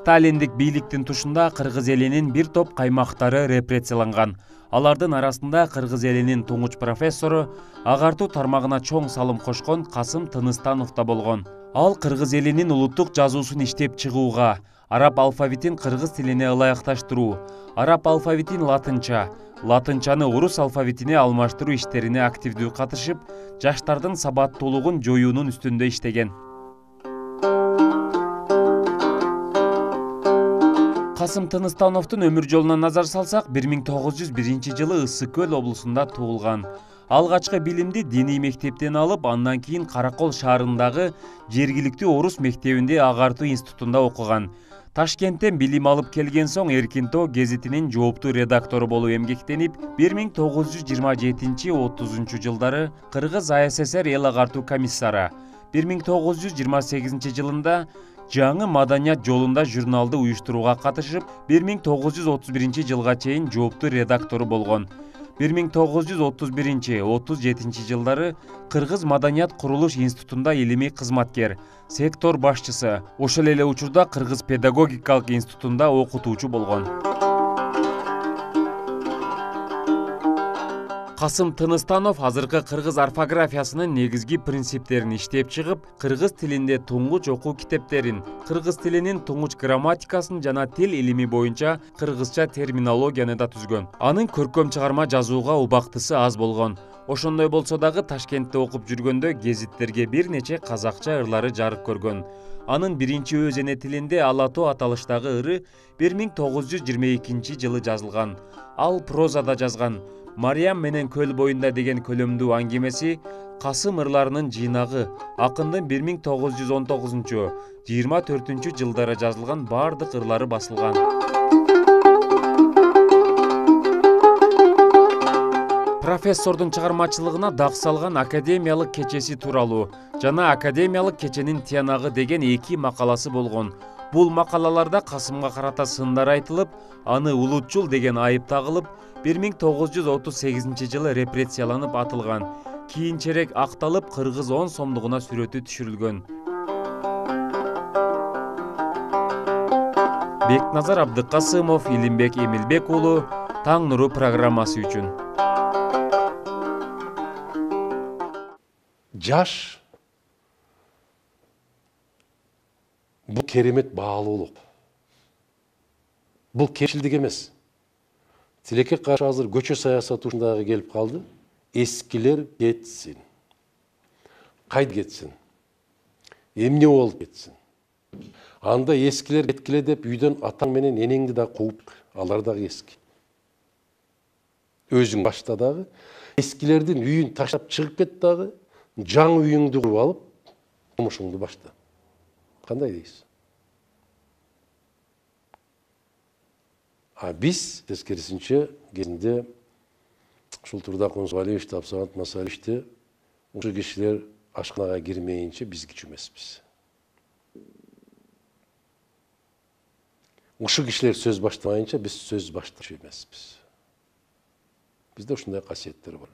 Сталиндик бийликтин тушунда кыргыз элинин бир топ каймактары репрессияланган. Алардын арасында кыргыз элинин туңуч профессору, агартуу тармагына чоң салым кошкон Касым Тыныстанов да болгон. Ал кыргыз элинин улуттук жазуусун иштеп чыгууга, араб алфавитин кыргыз тилине ылайыкташтыруу, араб алфавитин латынчаны орус алфавитине алмаштыруу иштерине активдүү катышып, жаштардын сабаттуулугун жоюунун үстүндө иштеген. Касым Тыныстановдун өмүр жолуна назар салсак, 1901 жылы Ысык Көл облусунда туулган. Алгачкы билимди диний мектептен алып, андан кийин Каракол шаарындагы жергиликтүү орус мектебинде агартуу институтунда окуган. Ташкенттен билим алып келген соң Эркинтоо гезитинин жооптуу редактору болуп эмгектенип, 1927-30 жылдары Кыргыз АССР эл агартуу комиссары, 1928 жылында жаңы маданият жолунда журналды уюштурууга катышып, 1931 жылга чейин жооптуу редактору болгон. 1931-37 жылдары Кыргыз маданият курулуш институтунда илимий кызматкер, сектор башчысы, ошол эле учурда Кыргыз педагогикалык институтунда окутуучу болгон. Касым Тыныстанов азыркы кыргыз орфографиясынын негизги принциптерин иштеп чыгып, кыргыз тилинде туңгуч окуу китептерин, кыргыз тилинин туңгуч грамматикасын жана тил илими боюнча кыргызча терминологияны да түзгөн. Анын көркөм чыгарма жазууга убактысы аз болгон. Ошондой болсо дагы Ташкентте окуп жүргөндө гезиттерге бир нече казакча ырлары жарык көргөн. Анын биринчи өз эне тилинде Ала тоо аталыштагы ыры 1922 жылы жазылган. Ал прозада жазган. Мариям менен көл боюнда деген көлөмдүү аңгемеси Касым ырларынын жыйнагы, акындын 1919-24 жылдары жазылган бардык ырлары басылган. Профессордун чыгармачылыгына дак салган академиялык кечеси тууралуу жана академиялык кеченин тиянагы деген 2 макаласы болгон. Бул макалаларда Касымга карата сындар айтылып, аны улутчул деген айып тагылып, 1938 жылы репрессияланып атылган. Кийинчерээк акталып, кыргыз 10 сомдугуна сүрөтү түшүрүлгөн. Бекназар Абдыкасымов, Илимбек Эмилбек уулу, Таң нуру программасы үчүн. Жаш бул керемет баалуулук. Бул кемчилдик эмес. Тилекке каршы азыр көчө саясаты ушундагы келип калды. Эскилер кетсин. Кайда кетсин? Эмне болуп кетсин? Анда эскилер кеткиле деп үйдөн атаң менен энеңди да кууп, алар дагы эски. Өзүң башта дагы эскилердин үйүн таштап чыгып кет дагы, жаңы үйүңдү куруп алып, турмушуңду башта. Кандай дейсиз? Биз тескерисинче кезинде ушул турда Кунсугалиевич, Абсамат Масаличти ушу кишилер ашканага кирмейинче биз кичүү эмеспиз. Ушу кишилер сөз баштабайынча биз сөз баштачу эмеспиз. Бизде ушундай касиеттер бар.